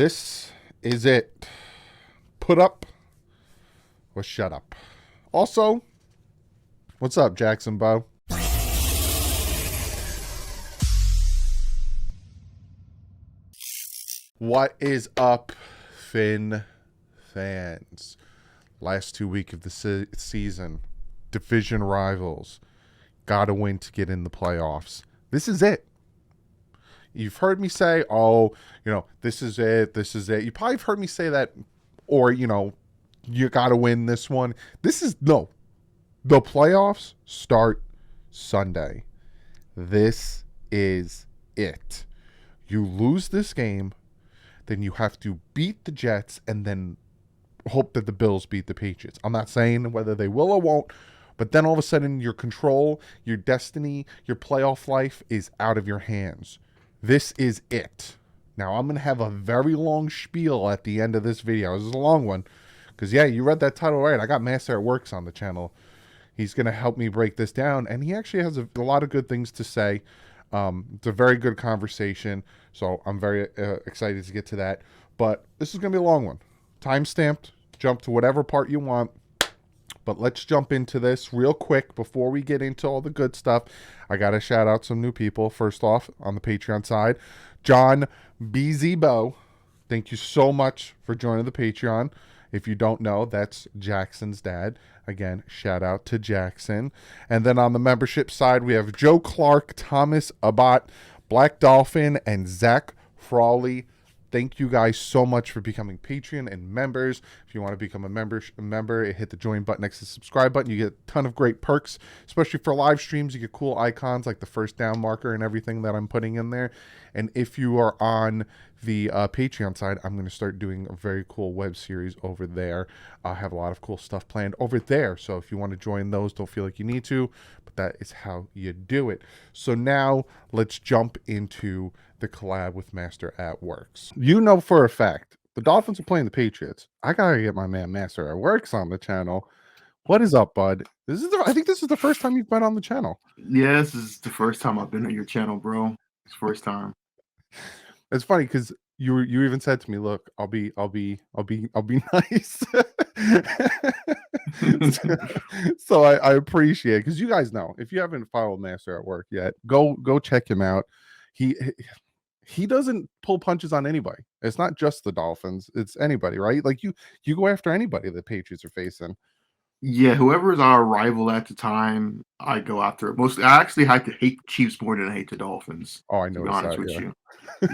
This is it. Put up or shut up. Also, what's up, Jackson Bo? What is up, Finn fans? Last 2 weeks of the season, division rivals, gotta win to get in the playoffs. This is it. You've heard me say, this is it, this is it. You probably have heard me say that, or, you gotta win this one. The playoffs start Sunday. This is it. You lose this game, then you have to beat the Jets and then hope that the Bills beat the Patriots. I'm not saying whether they will or won't, but then all of a sudden your control, your destiny, your playoff life is out of your hands. This is it. Now, I'm going to have a very long spiel at the end of this video. This is a long one because, yeah, you read that title right. I got Master at Works on the channel. He's going to help me break this down, and he actually has a lot of good things to say. It's a very good conversation, so I'm very excited to get to that. But this is going to be a long one. Time-stamped. Jump to whatever part you want. But let's jump into this real quick before we get into all the good stuff. I got to shout out some new people. First off, on the Patreon side, John BZBO. Thank you so much for joining the Patreon. If you don't know, that's Jackson's dad. Again, shout out to Jackson. And then on the membership side, we have Joe Clark, Thomas Abbott, Black Dolphin, and Zach Frawley. Thank you guys so much for becoming Patreon and members. If you want to become a member, hit the join button next to the subscribe button. You get a ton of great perks, especially for live streams. You get cool icons like the first down marker and everything that I'm putting in there. And if you are on the Patreon side, I'm going to start doing a very cool web series over there. I have a lot of cool stuff planned over there. So if you want to join those, don't feel like you need to, but that is how you do it. So now let's jump into the collab with Master at Works. You know for a fact the Dolphins are playing the Patriots. I gotta get my man Master at Works on the channel. What is up, bud? I think this is the first time you've been on the channel. Yeah, this is the first time I've been on your channel, bro. It's first time. It's funny because you even said to me, "Look, I'll be nice." So I appreciate it because you guys know if you haven't followed Master at Work yet, go check him out. He doesn't pull punches on anybody. It's not just the Dolphins; it's anybody, right? Like you go after anybody the Patriots are facing. Yeah, whoever is our rival at the time, I go after it. I actually hate the Chiefs more than I hate the Dolphins. Oh, I To be noticed honest that. with Yeah. you.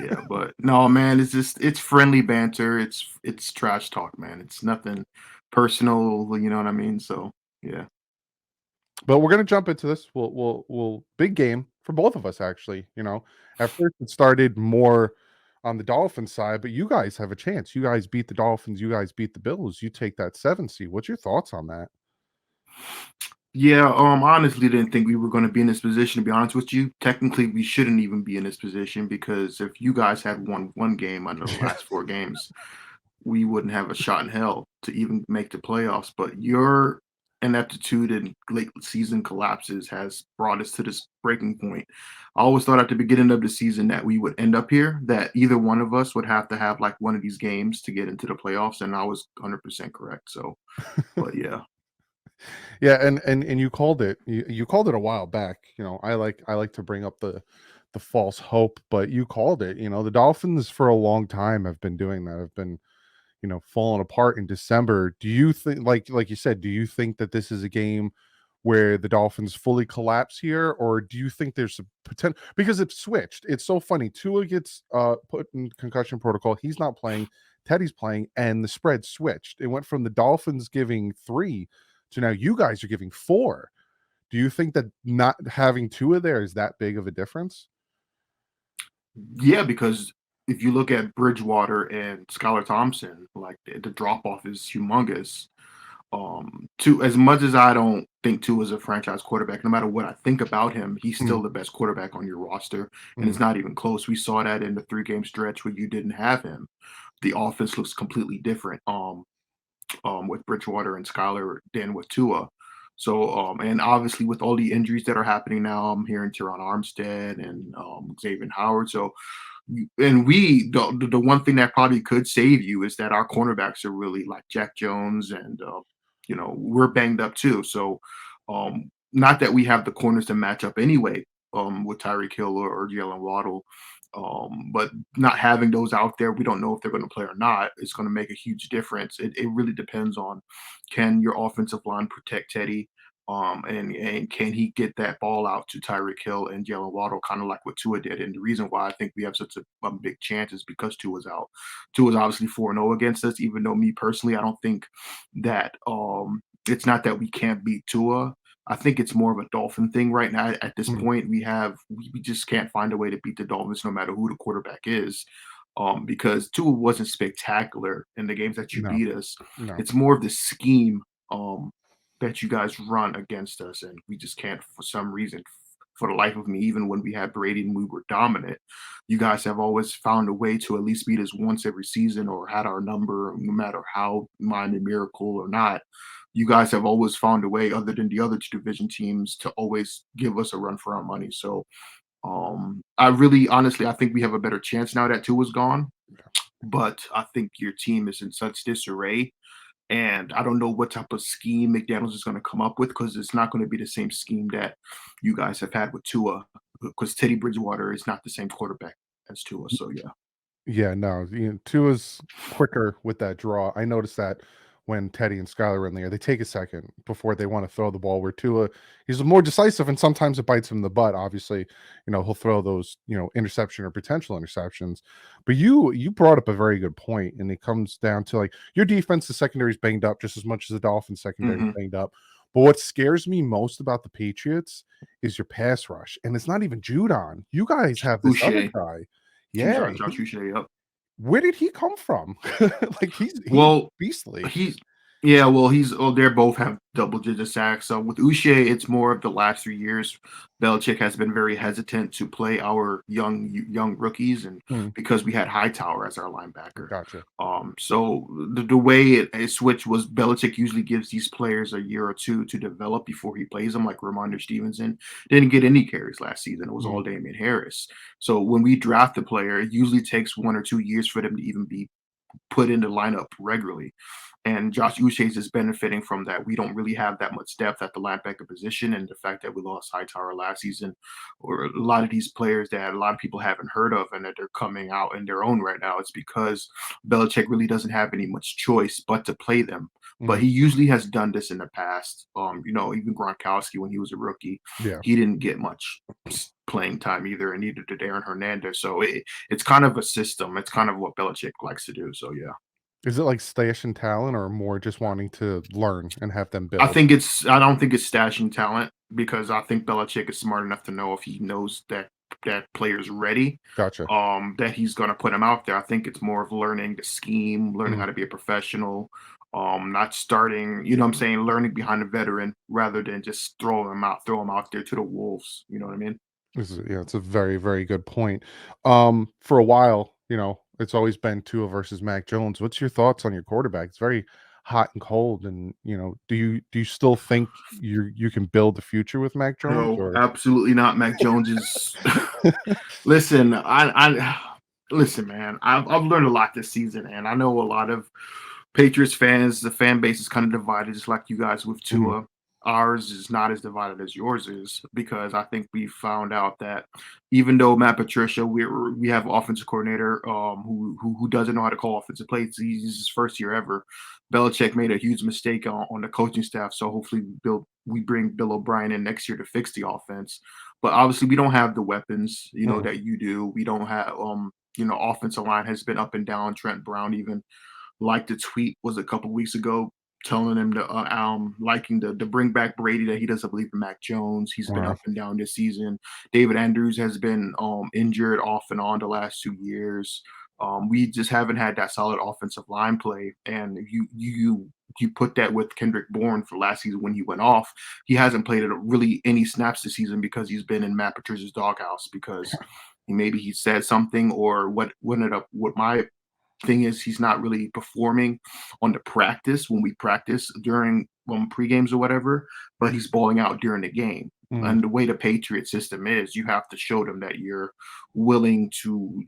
Yeah, but no, man, it's friendly banter. It's trash talk, man. It's nothing personal. You know what I mean? So yeah. But we're gonna jump into this. We'll big game for both of us, actually. At first it started more on the Dolphins side, but you guys have a chance. You guys beat the Dolphins. You guys beat the Bills. You take that 7 seed. What's your thoughts on that? Yeah, honestly didn't think we were going to be in this position, to be honest with you. Technically, we shouldn't even be in this position because if you guys had won one game out of the last four games, we wouldn't have a shot in hell to even make the playoffs. But your ineptitude and late season collapses has brought us to this breaking point. I always thought at the beginning of the season that we would end up here, that either one of us would have to have like one of these games to get into the playoffs, and I was 100% correct. So, but yeah. Yeah, and you called it. You called it a while back. I like to bring up the false hope, but you called it. The Dolphins for a long time have been doing that. Have been falling apart in December. Do you think, like you said, do you think that this is a game where the Dolphins fully collapse here, or do you think there's a potential because it's switched? It's so funny. Tua gets put in concussion protocol. He's not playing. Teddy's playing, and the spread switched. It went from the Dolphins giving 3 to now you guys are giving 4. Do you think that not having Tua there is that big of a difference? Yeah, because if you look at Bridgewater and Skylar Thompson, like the drop off is humongous. To as much as I don't think Tua is a franchise quarterback, no matter what I think about him, he's Mm, still the best quarterback on your roster, and mm. it's not even close. We saw that in the 3 game stretch where you didn't have him. The offense looks completely different. With Bridgewater and Skylar than with Tua. So, and obviously with all the injuries that are happening now, I'm hearing Teron Armstead and Xavier Howard. So and the one thing that probably could save you is that our cornerbacks are really like Jack Jones and we're banged up too. So not that we have the corners to match up anyway with Tyreek Hill or Jalen Waddle. But not having those out there, we don't know if they're going to play or not. It's going to make a huge difference. It really depends on can your offensive line protect Teddy, and can he get that ball out to Tyreek Hill and Jalen Waddle, kind of like what Tua did. And the reason why I think we have such a big chance is because Tua's out. Tua's obviously 4-0 against us, even though me personally, I don't think that it's not that we can't beat Tua. I think it's more of a Dolphin thing right now. At this Mm. point, we just can't find a way to beat the Dolphins no matter who the quarterback is. Because Tua wasn't spectacular in the games that you No, beat us. no. It's more of the scheme um, that you guys run against us, and we just can't for some reason. For the life of me, even when we had Brady and we were dominant, you guys have always found a way to at least beat us once every season or had our number, no matter how minor miracle or not. You guys have always found a way, other than the other two division teams, to always give us a run for our money. So I really honestly I think we have a better chance now that Tua's gone, but I think your team is in such disarray. And I don't know what type of scheme McDaniels is going to come up with because it's not going to be the same scheme that you guys have had with Tua. Because Teddy Bridgewater is not the same quarterback as Tua. So yeah. Yeah, no, Tua's quicker with that draw. I noticed that when Teddy and Skylar are in there, they take a second before they want to throw the ball. Where Tua, he's more decisive, and sometimes it bites him in the butt. Obviously, he'll throw those, interception or potential interceptions. But you brought up a very good point, and it comes down to like your defense, the secondary is banged up just as much as the Dolphins secondary is Hmm. banged up. But what scares me most about the Patriots is your pass rush, and it's not even Judon. You guys have this other Uche, guy. Yeah, Josh Uche, yep. where did he come from? Like he's Well, beastly. he's yeah, well, they're both have double-digit sacks. So with Uche, it's more of the last 3 years. Belichick has been very hesitant to play our young rookies, and Mm, because we had Hightower as our linebacker. gotcha. So the way it switched was Belichick usually gives these players a year or two to develop before he plays them, like Ramondre Stevenson. Didn't get any carries last season. It was Mm, all Damian Harris. So when we draft a player, it usually takes 1 or 2 years for them to even be put in the lineup regularly. And Josh Uche is benefiting from that. We don't really have that much depth at the linebacker position, and the fact that we lost Hightower last season, or a lot of these players that a lot of people haven't heard of, and that they're coming out in their own right now, it's because Belichick really doesn't have any much choice but to play them. But mhm. he usually has done this in the past. Even Gronkowski when he was a rookie, Yeah. he didn't get much playing time either, and neither did Aaron Hernandez. So it's kind of a system. It's kind of what Belichick likes to do. So yeah. Is it like stashing talent or more just wanting to learn and have them I build? think I don't think it's stashing talent because I think Belichick is smart enough to know if he knows that player's ready, Gotcha. that he's gonna put him out there. I think it's more of learning the scheme, learning Mm. how to be a professional, not starting, you know what I'm saying, learning behind a veteran rather than just throw him out there to the wolves. You know what I mean? Yeah, it's a very, very good point. For a while, it's always been Tua versus Mac Jones. What's your thoughts on your quarterback? It's very hot and cold, and do you still think you can build the future with Mac Jones No, or absolutely not. Mac Jones is listen, I listen, man. I've learned a lot this season, and I know a lot of Patriots fans. The fan base is kind of divided, just like you guys with Mhm, Tua. Ours is not as divided as yours is because I think we found out that even though Matt Patricia, we have offensive coordinator who doesn't know how to call offensive plays. He's his first year ever. Belichick made a huge mistake on the coaching staff, so hopefully we bring Bill O'Brien in next year to fix the offense. But obviously, we don't have the weapons, mhm. that you do. We don't have, offensive line has been up and down. Trent Brown even liked a tweet was a couple weeks ago telling him to liking to bring back Brady, that he doesn't believe in Mac Jones. He's been Wow. up and down this season. David Andrews has been injured off and on the last 2 years. We just haven't had that solid offensive line play, and you put that with Kendrick Bourne for last season when he went off. He hasn't played really any snaps this season because he's been in Matt Patricia's doghouse because maybe he said something or what ended up what my thing is he's not really performing on the practice when we practice during pre games or whatever, but he's balling out during the game. Mm. And the way the Patriot system is, you have to show them that you're willing to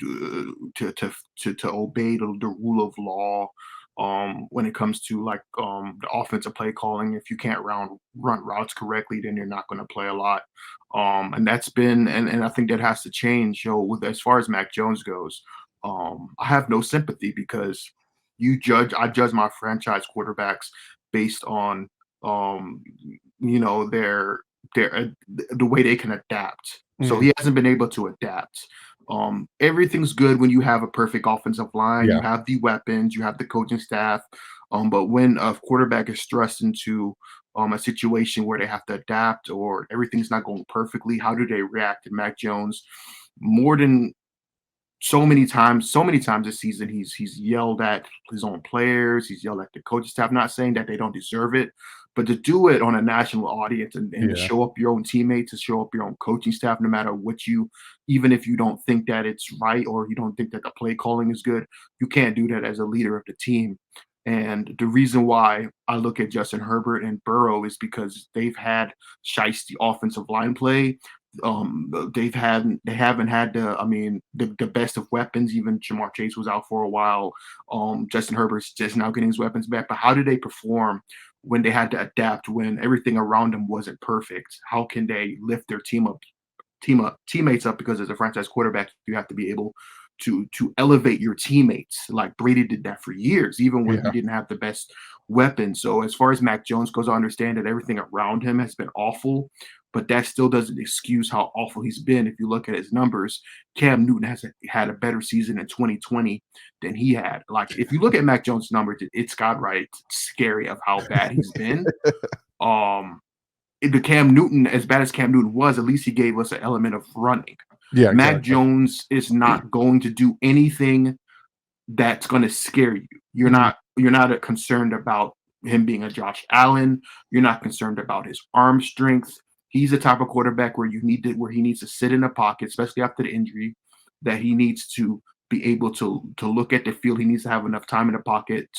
obey the rule of law. When it comes to like the offensive play calling, if you can't run routes correctly, then you're not going to play a lot. And that's been and I think that has to change. With as far as Mac Jones goes, I have no sympathy because I judge my franchise quarterbacks based on um the way they can adapt. So Mm. he hasn't been able to adapt. Everything's good when you have a perfect offensive line, you Yeah. have the weapons, you have the coaching staff. But when a quarterback is thrust into a situation where they have to adapt or everything's not going perfectly, how do they react? And Mac Jones, more than so many times this season, he's yelled at his own players, he's yelled at the coaching staff, not saying that they don't deserve it, but to do it on a national audience and to Yeah. show up your own teammates, to show up your own coaching staff, no matter what even if you don't think that it's right or you don't think that the play calling is good, you can't do that as a leader of the team. And the reason why I look at Justin Herbert and Burrow is because they've had shiesty offensive line play. They haven't had the best of weapons. Even Jamar Chase was out for a while. Justin Herbert's just now getting his weapons back. But how did they perform when they had to adapt, when everything around them wasn't perfect? How can they lift their teammates up? Because as a franchise quarterback, you have to be able to elevate your teammates. Like Brady did that for years, even when he Yeah. didn't have the best weapon. So as far as Mac Jones goes, I understand that everything around him has been awful, but that still doesn't excuse how awful he's been. If you look at his numbers, Cam Newton has had a better season in 2020 than he had. Like if you look at Mac Jones' numbers, it's got right. It's scary of how bad he's been. Um, the Cam Newton, as bad as Cam Newton was, at least he gave us an element of running. Yeah, Mac exactly. Jones is not going to do anything that's going to scare you. Mhm. You're not concerned about him being a Josh Allen. You're not concerned about his arm strength. He's the type of quarterback where he needs to sit in the pocket, especially after the injury, that he needs to be able to look at the field. He needs to have enough time in the pocket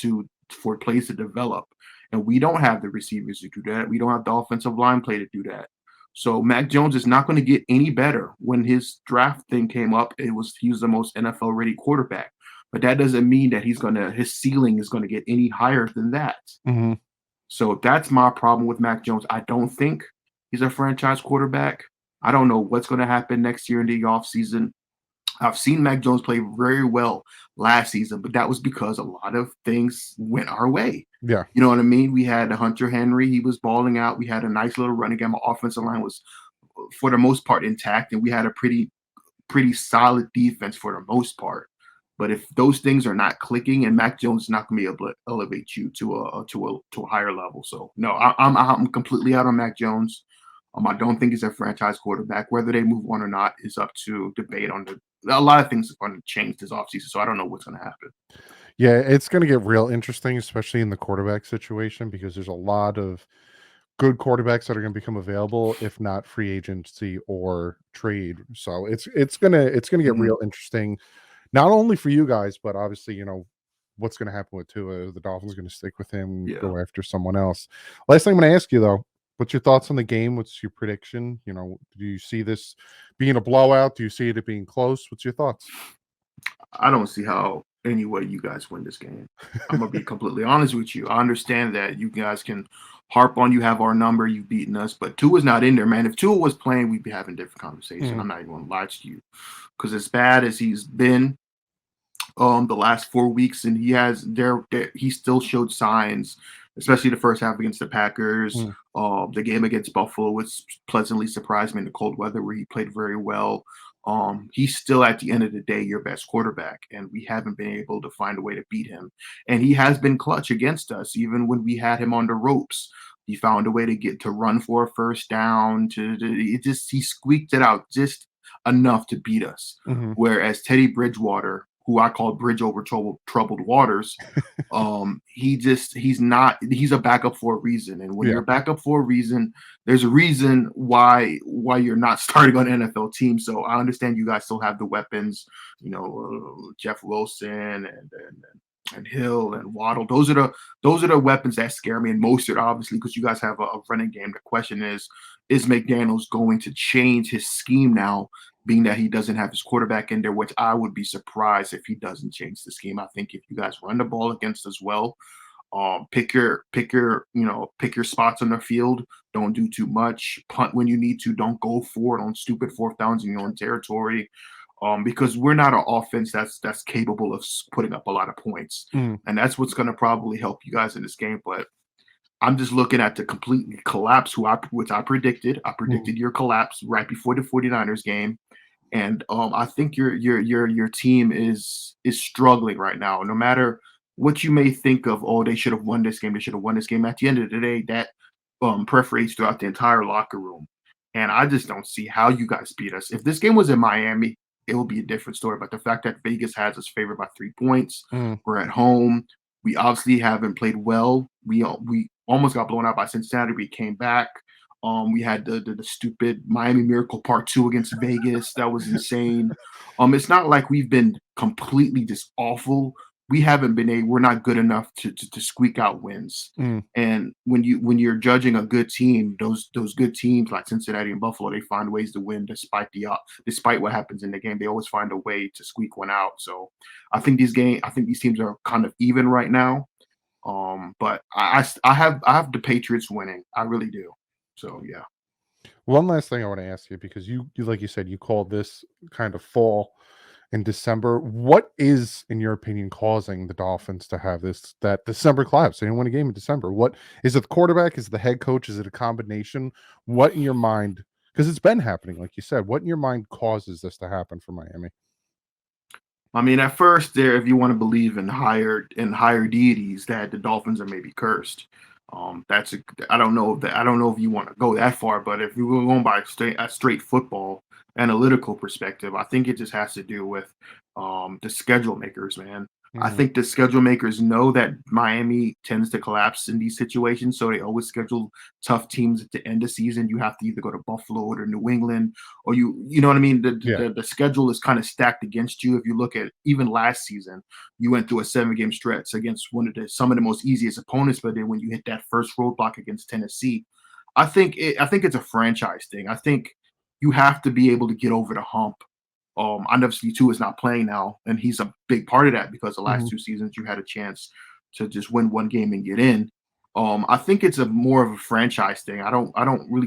for plays to develop. And we don't have the receivers to do that. We don't have the offensive line play to do that. So Mac Jones is not going to get any better. When his draft thing came up, he was the most NFL ready quarterback. But that doesn't mean that his ceiling is going to get any higher than that. Mhm. So that's my problem with Mac Jones. I don't think he's a franchise quarterback. I don't know what's going to happen next year in the offseason. I've seen Mac Jones play very well last season, but that was because a lot of things went our way. Yeah. You know what I mean? We had Hunter Henry, he was balling out. We had a nice little running game. Our offensive line was, for the most part, intact, and we had a pretty solid defense for the most part. But if those things are not clicking, and Mac Jones is not going to be able to elevate you to a higher level. So no, I'm completely out on Mac Jones. I don't think he's a franchise quarterback. Whether they move on or not is up to debate. A lot of things are going to change this offseason, so I don't know what's going to happen. Yeah, it's going to get real interesting, especially in the quarterback situation, because there's a lot of good quarterbacks that are going to become available, if not free agency or trade. So it's gonna get Mhm. real interesting, not only for you guys, but obviously, what's going to happen with Tua. The Dolphins going to stick with him, Yeah. go after someone else. Last thing I'm going to ask you though, what's your thoughts on the game? What's your prediction? Do you see this being a blowout? Do you see it being close? What's your thoughts? I don't see how any way you guys win this game. I'm gonna be completely honest with you. I understand that you guys can harp on you have our number, you've beaten us, but Tua's not in there, man. If Tua was playing, we'd be having a different conversation. Mhm. I'm not even gonna lie to you. Because as bad as he's been the last 4 weeks, and he still showed signs, especially the first half against the Packers. Mhm. The game against Buffalo, which pleasantly surprised me in the cold weather, where he played very well. He's still at the end of the day your best quarterback, and we haven't been able to find a way to beat him. And he has been clutch against us, even when we had him on the ropes. He found a way to get to run for a first down. He squeaked it out just enough to beat us. Mhm. Whereas Teddy Bridgewater, who I call Bridge over troubled waters, he's a backup for a reason. And when Yeah. you're a backup for a reason, there's a reason why you're not starting on an NFL team. So I understand you guys still have the weapons, Jeff Wilson and and Hill and Waddle. Those are the weapons that scare me, and Mostert obviously because you guys have a running game. The question is McDaniels going to change his scheme now, being that he doesn't have his quarterback in there? Which I would be surprised if he doesn't change the scheme. I think if you guys run the ball against us well, pick your spots on the field. Don't do too much. Punt when you need to. Don't go for it on stupid fourth downs in your own territory. Because we're not an offense that's capable of putting up a lot of points, and that's what's going to probably help you guys in this game. But I'm just looking at the complete collapse, which I predicted. I predicted your collapse right before the 49ers game, and I think your team is struggling right now. No matter what you may think of, oh, they should have won this game. They should have won this game. At the end of the day, that perforates throughout the entire locker room, and I just don't see how you guys beat us. If this game was in Miami, it will be a different story. But the fact that Vegas has us favored by 3 points, we're at home. We obviously haven't played well. We almost got blown out by Cincinnati. We came back. We had the stupid Miami Miracle Part 2 against Vegas. That was insane. It's not like we've been completely just awful. We're not good enough to squeak out wins. And when you're judging a good team, those good teams like Cincinnati and Buffalo, they find ways to win despite what happens in the game. They always find a way to squeak one out. So I think these teams are kind of even right now. But I have the Patriots winning. I really do. So yeah. One last thing I want to ask you, because you like you said, you called this kind of fall in December. What is, in your opinion, causing the Dolphins to have that December collapse? They didn't win a game in December. What is it? The quarterback? Is it the head coach? Is it a combination? What in your mind? Because it's been happening, like you said. What in your mind causes this to happen for Miami? I mean, at first, if you want to believe in higher deities, that the Dolphins are maybe cursed. I don't know if you want to go that far, but if we were going by a straight football analytical perspective, I think it just has to do with the schedule makers, man. I think the schedule makers know that Miami tends to collapse in these situations, so they always schedule tough teams at the end of the season. You have to either go to Buffalo or New England, or you know what I mean. The schedule is kind of stacked against you. If you look at even last season, you went through a 7-game stretch against some of the most easiest opponents, but then when you hit that first roadblock against Tennessee, I think it's a franchise thing. I think you have to be able to get over the hump. Obviously, Tua is not playing now, and he's a big part of that because the last 2 seasons you had a chance to just win one game and get in. I think it's more of a franchise thing.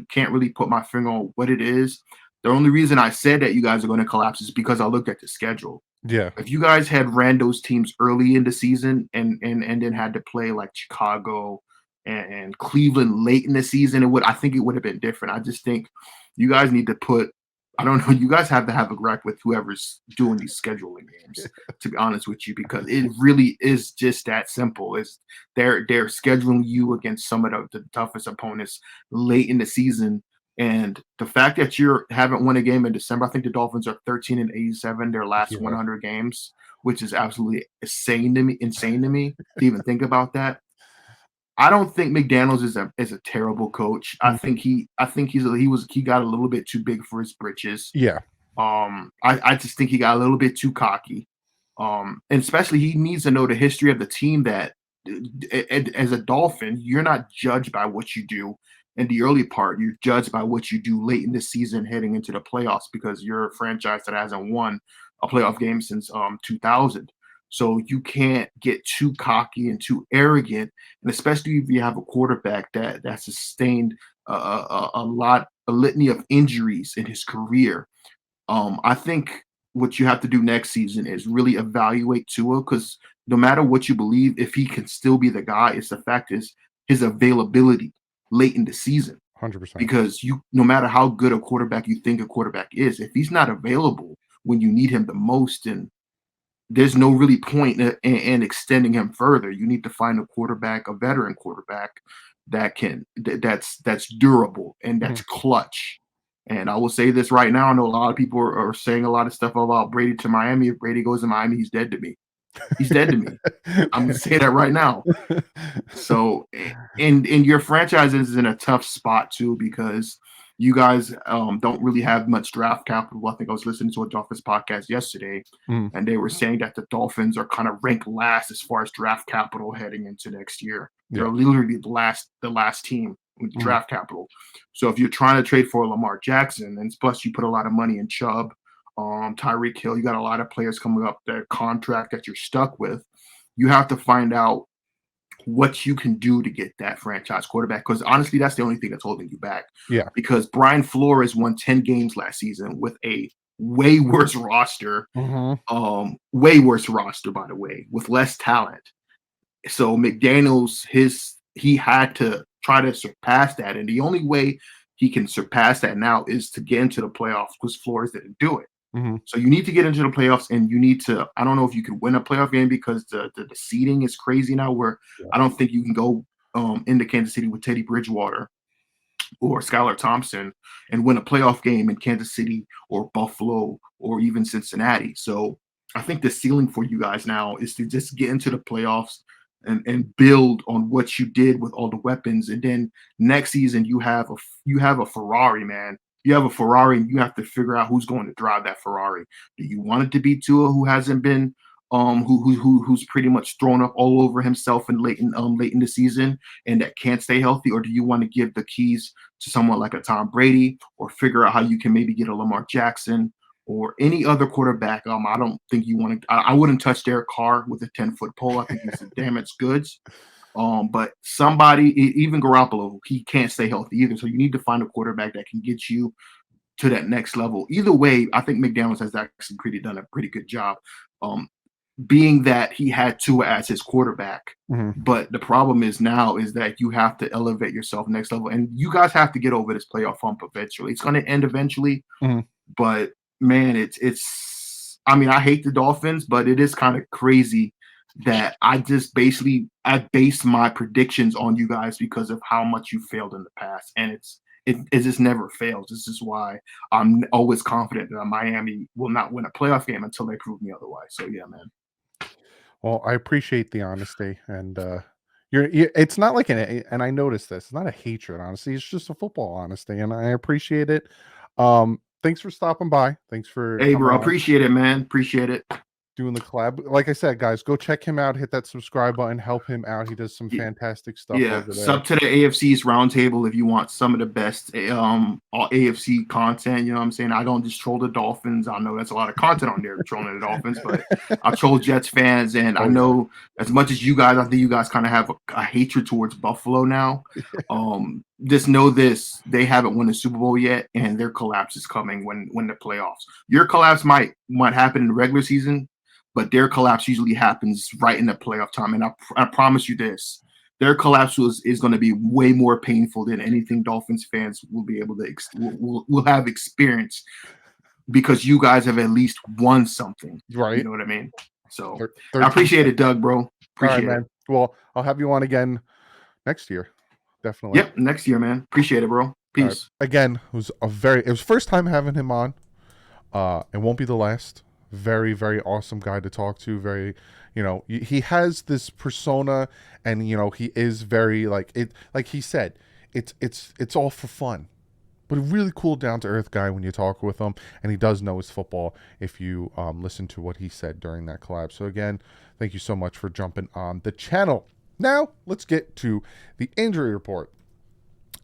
Can't really put my finger on what it is. The only reason I said that you guys are going to collapse is because I looked at the schedule. Yeah. If you guys had ran those teams early in the season and then had to play like Chicago and Cleveland late in the season, I think it would have been different. I just think you guys need to I don't know. You guys have to have a gripe with whoever's doing these scheduling games, to be honest with you, because it really is just that simple. They're scheduling you against some of the toughest opponents late in the season, and the fact that you haven't won a game in December. I think the Dolphins are 13-87 their last 100 games, which is absolutely insane to me to even think about that. I don't think McDaniels is a terrible coach. I think he got a little bit too big for his britches. Yeah. I just think he got a little bit too cocky. And especially he needs to know the history of the team that as a Dolphin, you're not judged by what you do in the early part. You're judged by what you do late in the season heading into the playoffs because you're a franchise that hasn't won a playoff game since 2000. So you can't get too cocky and too arrogant, and especially if you have a quarterback that sustained a litany of injuries in his career. I think what you have to do next season is really evaluate Tua, because no matter what you believe, if he can still be the guy, it's the fact is his availability late in the season. 100%. Because no matter how good a quarterback you think a quarterback is, if he's not available when you need him the most, and there's no really point in extending him further. You need to find a veteran quarterback that's durable and that's clutch. And I will say this right now. I know a lot of people are saying a lot of stuff about Brady to Miami. If Brady goes to Miami, he's dead to me. He's dead to me. I'm gonna say that right now. So, and your franchise is in a tough spot too, because you guys don't really have much draft capital. I think I was listening to a Dolphins podcast yesterday, Mm, and they were saying that the Dolphins are kind of ranked last as far as draft capital heading into next year. yeah. They're literally the last team with Mm, draft capital. So if you're trying to trade for Lamar Jackson, and plus you put a lot of money in Chubb, Tyreek Hill, you got a lot of players coming up that contract that you're stuck with. You have to find out what you can do to get that franchise quarterback. Because honestly, that's the only thing that's holding you back. yeah. Because Brian Flores won 10 games last season with a way worse roster, Hmm. way worse roster, by the way, with less talent. So McDaniels, he had to try to surpass that. And the only way he can surpass that now is to get into the playoffs because Flores didn't do it. Hmm. So you need to get into the playoffs, and you need to. I don't know if you could win a playoff game because the seeding is crazy now. Where Yeah. I don't think you can go into Kansas City with Teddy Bridgewater or Skylar Thompson and win a playoff game in Kansas City or Buffalo or even Cincinnati. So I think the ceiling for you guys now is to just get into the playoffs and build on what you did with all the weapons. And then next season you have a Ferrari, man. You have a Ferrari, and you have to figure out who's going to drive that Ferrari. Do you want it to be Tua, who hasn't been who's pretty much thrown up all over himself and late in the season and that can't stay healthy, or do you want to give the keys to someone like a Tom Brady, or figure out how you can maybe get a Lamar Jackson or any other quarterback? I don't think you want to. I wouldn't touch Derek Carr with a 10-foot pole. I think he's a damaged goods. But somebody, even Garoppolo, he can't stay healthy either. So you need to find a quarterback that can get you to that next level. Either way, I think McDaniels has actually done a pretty good job. Being that he had Tua as his quarterback. Hmm. But the problem is now is that you have to elevate yourself next level, and you guys have to get over this playoff hump eventually. It's going to end eventually, Hmm. but man, it's. I mean, I hate the Dolphins, but it is kind of crazy that I based my predictions on you guys because of how much you failed in the past, and it just never fails. This is why I'm always confident that Miami will not win a playoff game until they prove me otherwise. So yeah, man. Well, I appreciate the honesty, and it's not like and I noticed this. It's not a hatred, honestly. It's just a football honesty, and I appreciate it. Thanks for stopping by. Thanks for Hey, coming bro, on, appreciate it, man. Appreciate it. doing the collab. Like I said, guys, go check him out. Hit that subscribe button. Help him out. He does some fantastic stuff Yeah, over there. sub to the AFC's roundtable if you want some of the best all AFC content. You know what I'm saying? I don't just troll the Dolphins. I know that's a lot of content on there trolling the Dolphins, but I troll Jets fans, and I Oh, yeah. know as much as you guys, I think you guys kind of have a hatred towards Buffalo now. Just know this: they haven't won the Super Bowl yet, and their collapse is coming when the playoffs. Your collapse might happen in the regular season, but their collapse usually happens right in the playoff time. And I promise you this: their collapse is going to be way more painful than anything Dolphins fans will be able to will have experienced, because you guys have at least won something. You Right. know what I mean? So I 13. appreciate it, Doug, bro. All right, Appreciate it. man. Well, I'll have you on again next year. Definitely. Yep, next year, man. Appreciate it, bro. All right. Peace. Again, it was first time having him on. It won't be the last. Very, very awesome guy to talk to. Very, he has this persona, and he is very like he said, it's all for fun. But a really cool, down to earth guy when you talk with him, and he does know his football. If you listen to what he said during that collab. So again, thank you so much for jumping on the channel. Now let's get to the injury report.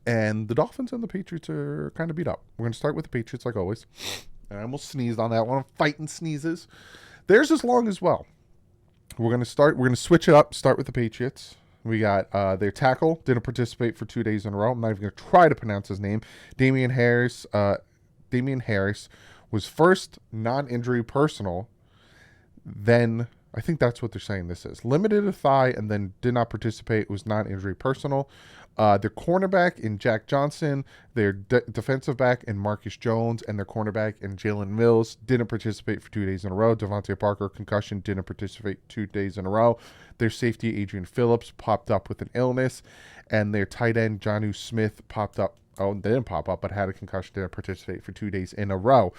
And the Dolphins and the Patriots are kind of beat up. We're going to start with the Patriots like always. I almost sneezed on that one. I'm fighting sneezes. Theirs is long as well. We're going to switch it up. Start with the Patriots. We got their tackle. Didn't participate for 2 days in a row. I'm not even going to try to pronounce his name. Damian Harris. Damian Harris was first non-injury personal. Then, I think that's what they're saying this is. Limited a thigh and then did not participate. Was non-injury personal. Their cornerback in Jack Johnson, their defensive back in Marcus Jones, and their cornerback in Jalen Mills didn't participate for 2 days in a row. Devontae Parker, concussion, didn't participate 2 days in a row. Their safety, Adrian Phillips, popped up with an illness. And their tight end, Jonnu Smith, popped up. Oh, they didn't pop up, but had a concussion, didn't participate for 2 days in a row.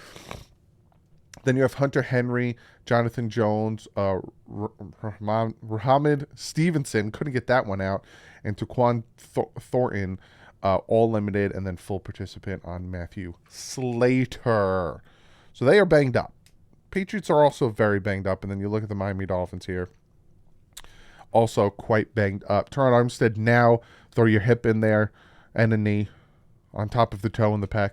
Then you have Hunter Henry, Jonathan Jones, Rahamid Stevenson, couldn't get that one out, and Taquan Thornton all limited, and then full participant on Matthew Slater. So they are banged up. Patriots are also very banged up, and then you look at the Miami Dolphins here. Also quite banged up. Teron Armstead now, throw your hip in there and a knee on top of the toe in the pec.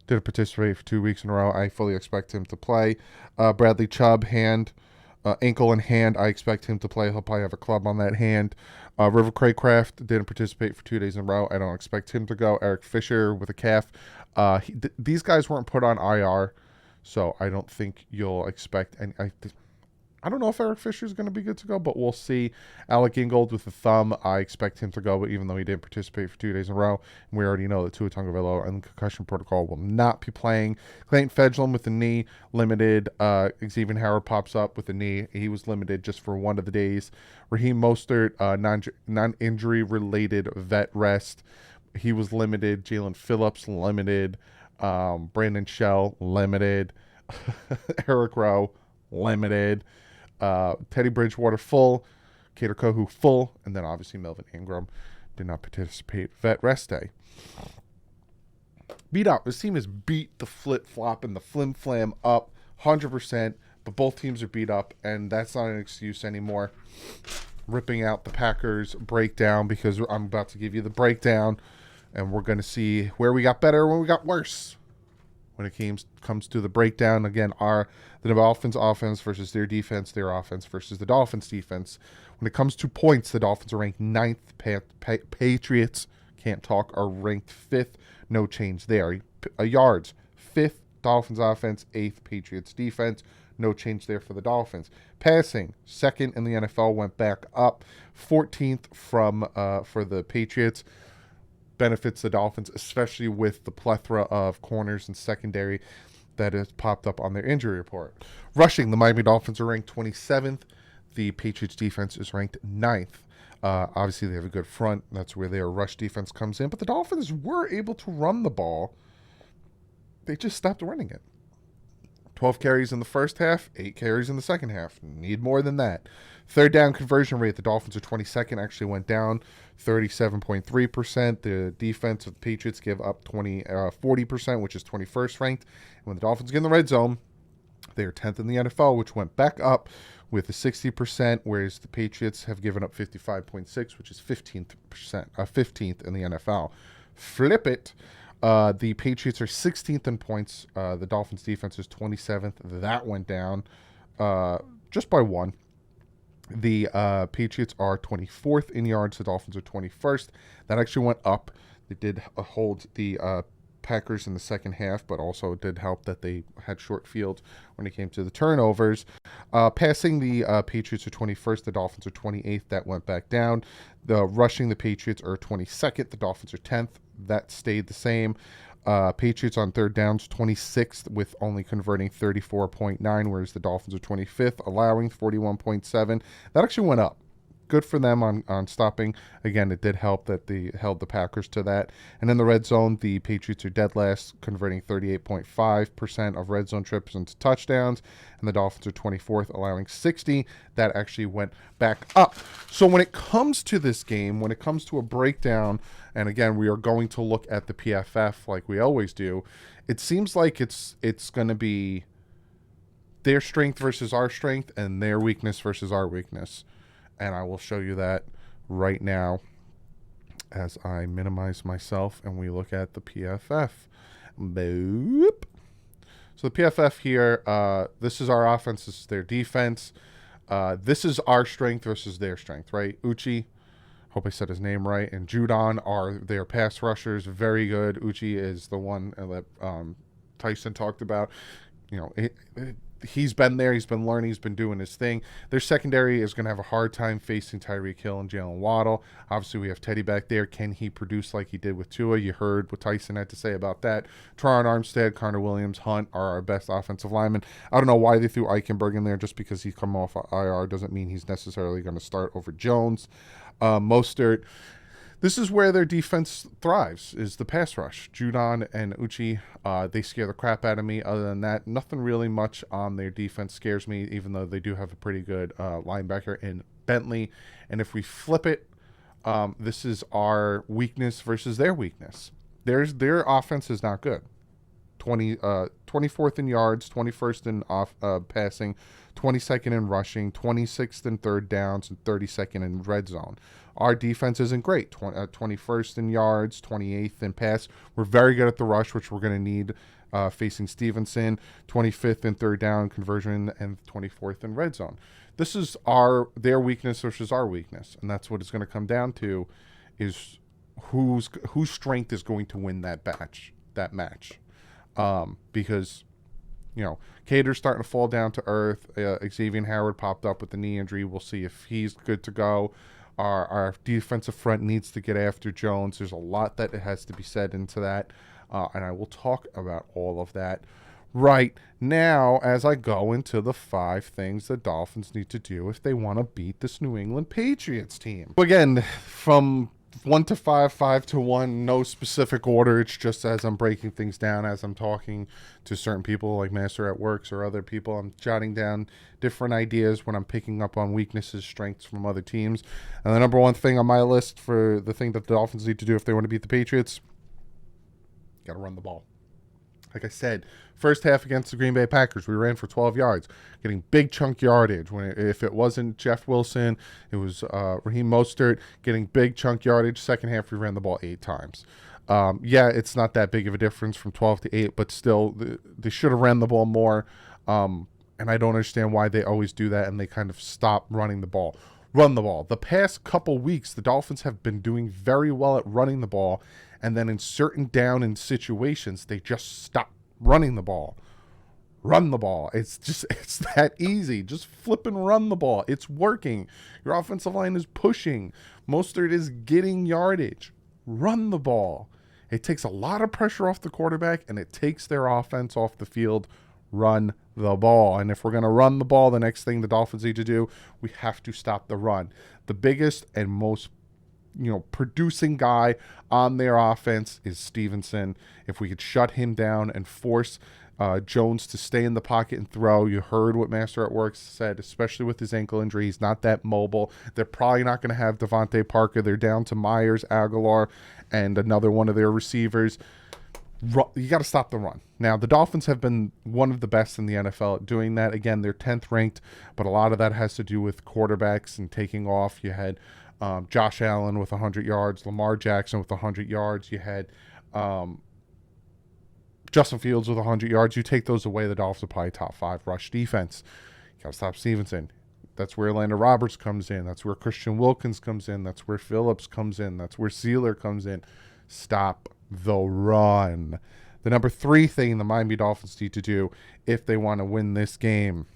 Didn't participate for 2 weeks in a row. I fully expect him to play. Bradley Chubb, hand, ankle and hand. I expect him to play. He'll probably have a club on that hand. River Craycraft didn't participate for 2 days in a row. I don't expect him to go. Eric Fisher with a calf. These guys weren't put on IR, so I don't think you'll expect any. I don't know if Eric Fisher is going to be good to go, but we'll see. Alec Ingold with the thumb, I expect him to go, but even though he didn't participate for 2 days in a row, and we already know that Tua Tagovailoa and the concussion protocol will not be playing. Clayton Fedglin with the knee, limited. Xavier Howard pops up with the knee. He was limited just for one of the days. Raheem Mostert, non-injury related vet rest. He was limited. Jalen Phillips, limited. Brandon Shell, limited. Eric Rowe, limited. Teddy Bridgewater full, Kader Kohu full, and then obviously Melvin Ingram did not participate. Vet rest day. Beat up. This team is beat the flip-flop and the flim-flam up 100%, but both teams are beat up, and that's not an excuse anymore. Ripping out the Packers breakdown, because I'm about to give you the breakdown, and we're going to see where we got better and where we got worse. When it comes to the breakdown, again, the Dolphins offense versus their defense, their offense versus the Dolphins defense. When it comes to points, the Dolphins are ranked 9th. Patriots, can't talk, are ranked 5th. No change there. Yards, 5th Dolphins offense, 8th Patriots defense. No change there for the Dolphins. Passing, 2nd in the NFL, went back up. 14th for the Patriots. Benefits the Dolphins, especially with the plethora of corners and secondary that has popped up on their injury report. Rushing, the Miami Dolphins are ranked 27th. The Patriots defense is ranked 9th. Obviously, they have a good front. That's where their rush defense comes in. But the Dolphins were able to run the ball. They just stopped running it. 12 carries in the first half, 8 carries in the second half. Need more than that. Third down conversion rate, the Dolphins are 22nd, actually went down 37.3%. The defense of the Patriots give up 40%, which is 21st ranked. And when the Dolphins get in the red zone, they are 10th in the NFL, which went back up with the 60%, whereas the Patriots have given up 55.6, which is 15th in the NFL. Flip it. The Patriots are 16th in points. The Dolphins defense is 27th. That went down just by 1. The Patriots are 24th in yards. The Dolphins are 21st. That actually went up. They did hold the Packers in the second half, but also it did help that they had short field when it came to the turnovers. Passing, the Patriots are 21st. The Dolphins are 28th. That went back down. The rushing, the Patriots are 22nd. The Dolphins are 10th. That stayed the same. Patriots on third downs, 26th, with only converting 34.9, whereas the Dolphins are 25th, allowing 41.7. That actually went up. Good for them on stopping. Again, it did help that they held the Packers to that. And in the red zone, the Patriots are dead last, converting 38.5% of red zone trips into touchdowns. And the Dolphins are 24th, allowing 60. That actually went back up. So when it comes to this game, when it comes to a breakdown, and again, we are going to look at the PFF like we always do, it seems like it's going to be their strength versus our strength and their weakness versus our weakness. And I will show you that right now as I minimize myself and we look at the PFF. Boop. So the PFF here, this is our offense, this is their defense. This is our strength versus their strength, right? Uchi, hope I said his name right, and Judon are their pass rushers. Very good. Uchi is the one that Tyson talked about. You know, he's been there. He's been learning. He's been doing his thing. Their secondary is going to have a hard time facing Tyreek Hill and Jalen Waddle. Obviously, we have Teddy back there. Can he produce like he did with Tua? You heard what Tyson had to say about that. Teron Armstead, Connor Williams, Hunt are our best offensive linemen. I don't know why they threw Eichenberg in there. Just because he's come off IR doesn't mean he's necessarily going to start over Jones. Mostert. This is where their defense thrives, is the pass rush. Judon and Uchi, they scare the crap out of me. Other than that, nothing really much on their defense scares me, even though they do have a pretty good linebacker in Bentley. And if we flip it, This is our weakness versus their weakness. Their offense is not good. 24th in yards, 21st in passing, 22nd in rushing, 26th in third downs, and 32nd in red zone. Our defense isn't great. 21st in yards, 28th in pass. We're very good at the rush, which we're going to need facing Stevenson. 25th in third down conversion, and 24th in red zone. This is their weakness versus our weakness, and that's what it's going to come down to, is whose strength is going to win that match. Because, Cater's starting to fall down to earth. Xavier Howard popped up with the knee injury. We'll see if he's good to go. Our defensive front needs to get after Jones. There's a lot that has to be said into that, and I will talk about all of that right now as I go into the 5 things the Dolphins need to do if they want to beat this New England Patriots team. Again, from 1 to 5, 5 to 1, no specific order. It's just as I'm breaking things down, as I'm talking to certain people like Master at Works or other people, I'm jotting down different ideas when I'm picking up on weaknesses, strengths from other teams. And the number one thing on my list for the thing that the Dolphins need to do if they want to beat the Patriots, got to run the ball. Like I said, first half against the Green Bay Packers, we ran for 12 yards, getting big chunk yardage. If it wasn't Jeff Wilson, it was Raheem Mostert getting big chunk yardage. Second half, we ran the ball 8 times. It's not that big of a difference from 12 to 8, but still, they should have ran the ball more. And I don't understand why they always do that and they kind of stop running the ball. Run the ball. The past couple weeks, the Dolphins have been doing very well at running the ball. And then in certain down in situations, they just stop running the ball. Run the ball. It's that easy. Just flip and run the ball. It's working. Your offensive line is pushing. Mostert is getting yardage. Run the ball. It takes a lot of pressure off the quarterback, and it takes their offense off the field. Run the ball. And if we're going to run the ball, the next thing the Dolphins need to do, we have to stop the run. The biggest and most producing guy on their offense is Stevenson. If we could shut him down and force Jones to stay in the pocket and throw, you heard what Master at Work said, especially with his ankle injury. He's not that mobile. They're probably not going to have Devontae Parker. They're down to Myers, Aguilar, and another one of their receivers. You got to stop the run. Now, the Dolphins have been one of the best in the NFL at doing that. Again, they're 10th ranked, but a lot of that has to do with quarterbacks and taking off. You had Josh Allen with 100 yards, Lamar Jackson with 100 yards. You had Justin Fields with 100 yards. You take those away, the Dolphins are probably top 5 rush defense. You got to stop Stevenson. That's where Landon Roberts comes in. That's where Christian Wilkins comes in. That's where Phillips comes in. That's where Sealer comes in. Stop the run. The number 3 thing the Miami Dolphins need to do if they want to win this game,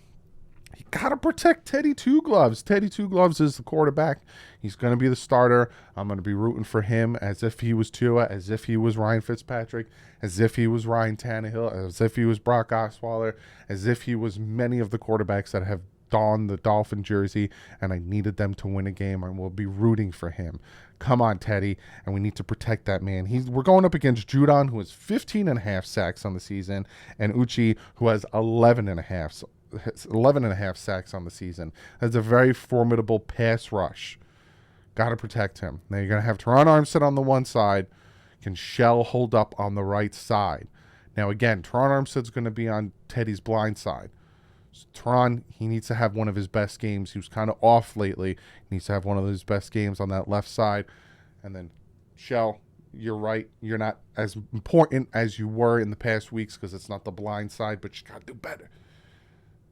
you got to protect Teddy Two Gloves. Teddy Two Gloves is the quarterback. He's going to be the starter. I'm going to be rooting for him as if he was Tua, as if he was Ryan Fitzpatrick, as if he was Ryan Tannehill, as if he was Brock Osweiler, as if he was many of the quarterbacks that have donned the Dolphin jersey, and I needed them to win a game. I will be rooting for him. Come on, Teddy, and we need to protect that man. We're going up against Judon, who has 15.5 sacks on the season, and Uche, who has 11.5 sacks on the season. That's a very formidable pass rush. Got to protect him. Now you're going to have Teron Armstead on the one side. Can Shell hold up on the right side? Now again, Teron Armstead's going to be on Teddy's blind side. So Teron, he needs to have one of his best games. He was kind of off lately. He needs to have one of his best games on that left side. And then Shell, you're right. You're not as important as you were in the past weeks because it's not the blind side, but you got to do better.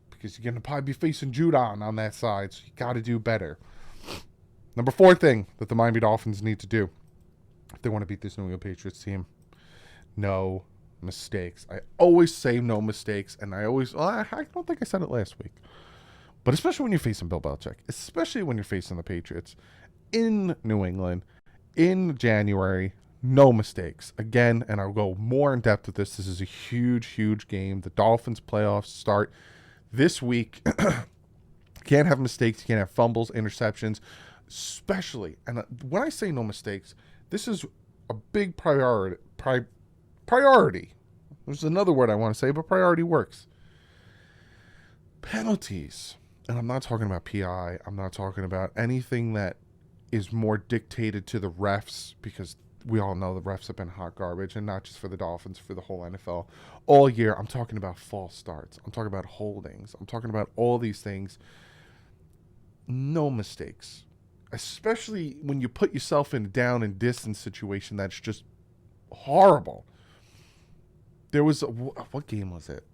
Because you're going to probably be facing Judon on that side, so you got to do better. Number 4 thing that the Miami Dolphins need to do if they want to beat this New England Patriots team, no mistakes. I always say no mistakes, and I don't think I said it last week. But especially when you're facing Bill Belichick, especially when you're facing the Patriots in New England in January, no mistakes. Again, and I'll go more in depth with this. This is a huge, huge game. The Dolphins playoffs start this week. Can't have mistakes. You can't have fumbles, interceptions, especially. And when I say no mistakes, this is a big priority. Priority. There's another word I want to say, but priority works. Penalties. And I'm not talking about PI. I'm not talking about anything that is more dictated to the refs, because we all know the refs have been hot garbage, and not just for the Dolphins, for the whole NFL all year. I'm talking about false starts. I'm talking about holdings. I'm talking about all these things. No mistakes, especially when you put yourself in a down and distance situation that's just horrible. There was what game was it?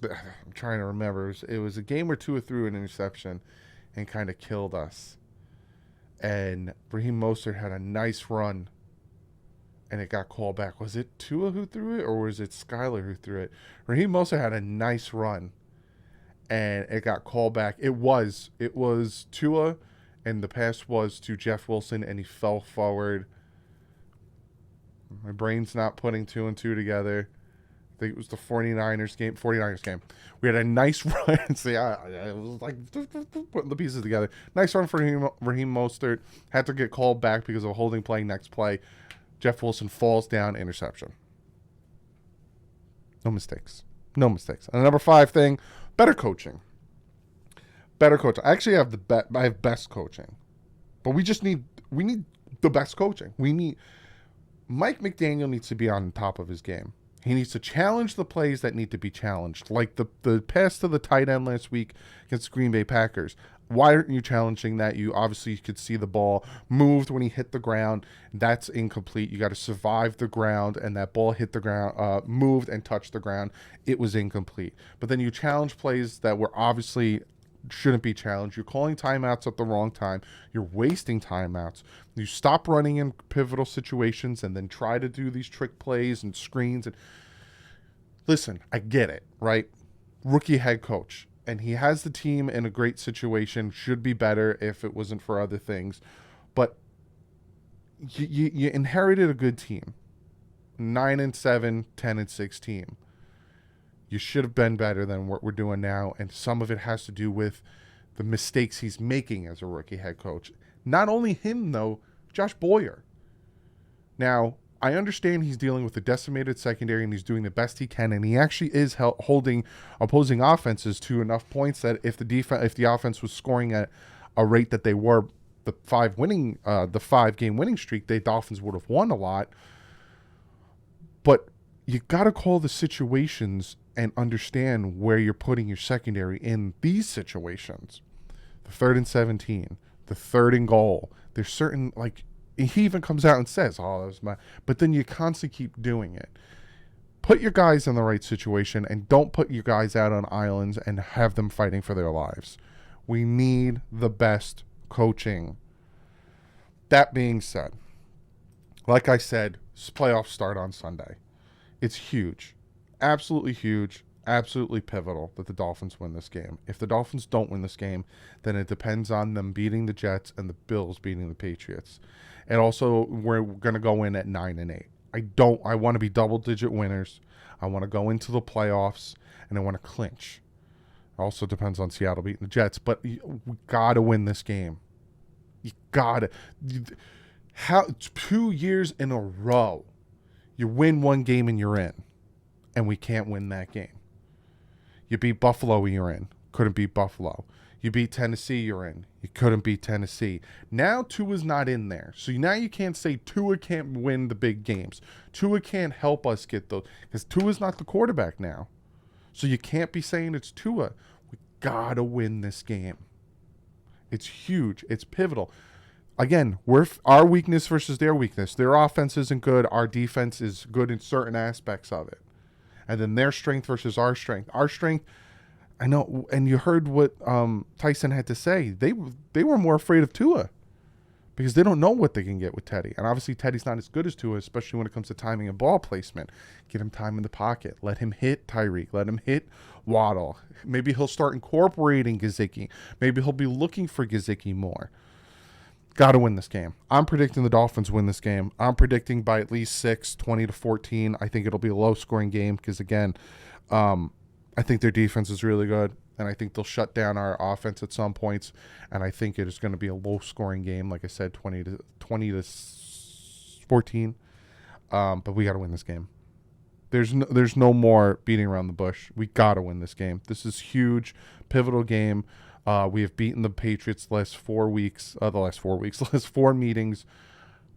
I'm trying to remember. It was a game where Tua threw an interception and kind of killed us. And Raheem Mostert had a nice run, and it got called back. Was it Tua who threw it, or was it Skyler who threw it? Raheem Mostert had a nice run, and it got called back. It was Tua, and the pass was to Jeff Wilson, and he fell forward. My brain's not putting 2 and 2 together. I think it was the 49ers game. We had a nice run. See, it was like putting the pieces together. Nice run for Raheem Mostert. Had to get called back because of a holding play. Next play, Jeff Wilson falls down, interception. No mistakes. And the number 5 thing, better coaching. I actually have I have best coaching, but we need the best coaching. Mike McDaniel needs to be on top of his game. He needs to challenge the plays that need to be challenged, like the pass to the tight end last week against Green Bay Packers. Why aren't you challenging that? You obviously could see the ball moved when he hit the ground. That's incomplete. You got to survive the ground, and that ball hit the ground, moved and touched the ground. It was incomplete. But then you challenge plays that were obviously shouldn't be challenged. You're calling timeouts at the wrong time. You're wasting timeouts. You stop running in pivotal situations and then try to do these trick plays and screens. And listen, I get it, right? Rookie head coach, and he has the team in a great situation. Should be better if it wasn't for other things. But you inherited a good team, 9-7, 10-6 team. You should have been better than what we're doing now, and some of it has to do with the mistakes he's making as a rookie head coach. Not only him, though, Josh Boyer. Now, I understand he's dealing with a decimated secondary, and he's doing the best he can, and he actually is holding opposing offenses to enough points that if the offense was scoring at a rate that they were, the 5-game winning streak, the Dolphins would have won a lot. But you got to call the situations and understand where you're putting your secondary in these situations. The 3rd and 17, the 3rd and goal. There's certain, like, he even comes out and says, oh, that was my, but then you constantly keep doing it. Put your guys in the right situation, and don't put your guys out on islands and have them fighting for their lives. We need the best coaching. That being said, like I said, playoffs start on Sunday. It's huge, absolutely huge, absolutely pivotal that the Dolphins win this game. If the Dolphins don't win this game, then it depends on them beating the Jets and the Bills beating the Patriots. And also, we're going to go in at 9-8. I want to be double-digit winners. I want to go into the playoffs, and I want to clinch. It also depends on Seattle beating the Jets, but we got to win this game. You got to. How 2 years in a row, you win one game and you're in, and we can't win that game. You beat Buffalo, you're in. Couldn't beat Buffalo. You beat Tennessee, you're in. You couldn't beat Tennessee. Now Tua's not in there. So now you can't say Tua can't win the big games. Tua can't help us get those, because Tua's not the quarterback now. So you can't be saying it's Tua. We got to win this game. It's huge. It's pivotal. Again, we're our weakness versus their weakness. Their offense isn't good. Our defense is good in certain aspects of it. And then their strength versus our strength. Our strength, I know, and you heard what Tyson had to say. They were more afraid of Tua because they don't know what they can get with Teddy. And obviously Teddy's not as good as Tua, especially when it comes to timing and ball placement. Get him time in the pocket. Let him hit Tyreek. Let him hit Waddle. Maybe he'll start incorporating Gesicki. Maybe he'll be looking for Gesicki more. Got to win this game. I'm predicting the Dolphins win this game. I'm predicting by at least 6, 20-14. I think it'll be a low-scoring game because, again, I think their defense is really good, and I think they'll shut down our offense at some points, and I think it is going to be a low-scoring game, like I said, 20-14. But we got to win this game. There's no more beating around the bush. We got to win this game. This is huge, pivotal game. We have beaten the Patriots the last 4 weeks, last 4 meetings.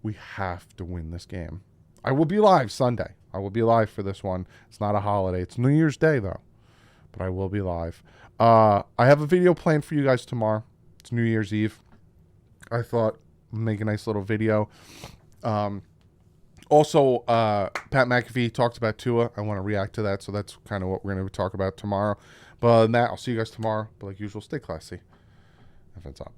We have to win this game. I will be live Sunday. I will be live for this one. It's not a holiday. It's New Year's Day, though. But I will be live. I have a video planned for you guys tomorrow. It's New Year's Eve. I thought I'd make a nice little video. Also, Pat McAfee talked about Tua. I want to react to that, so that's kind of what we're going to talk about tomorrow. But other than that, I'll see you guys tomorrow. But like usual, stay classy. If it's up.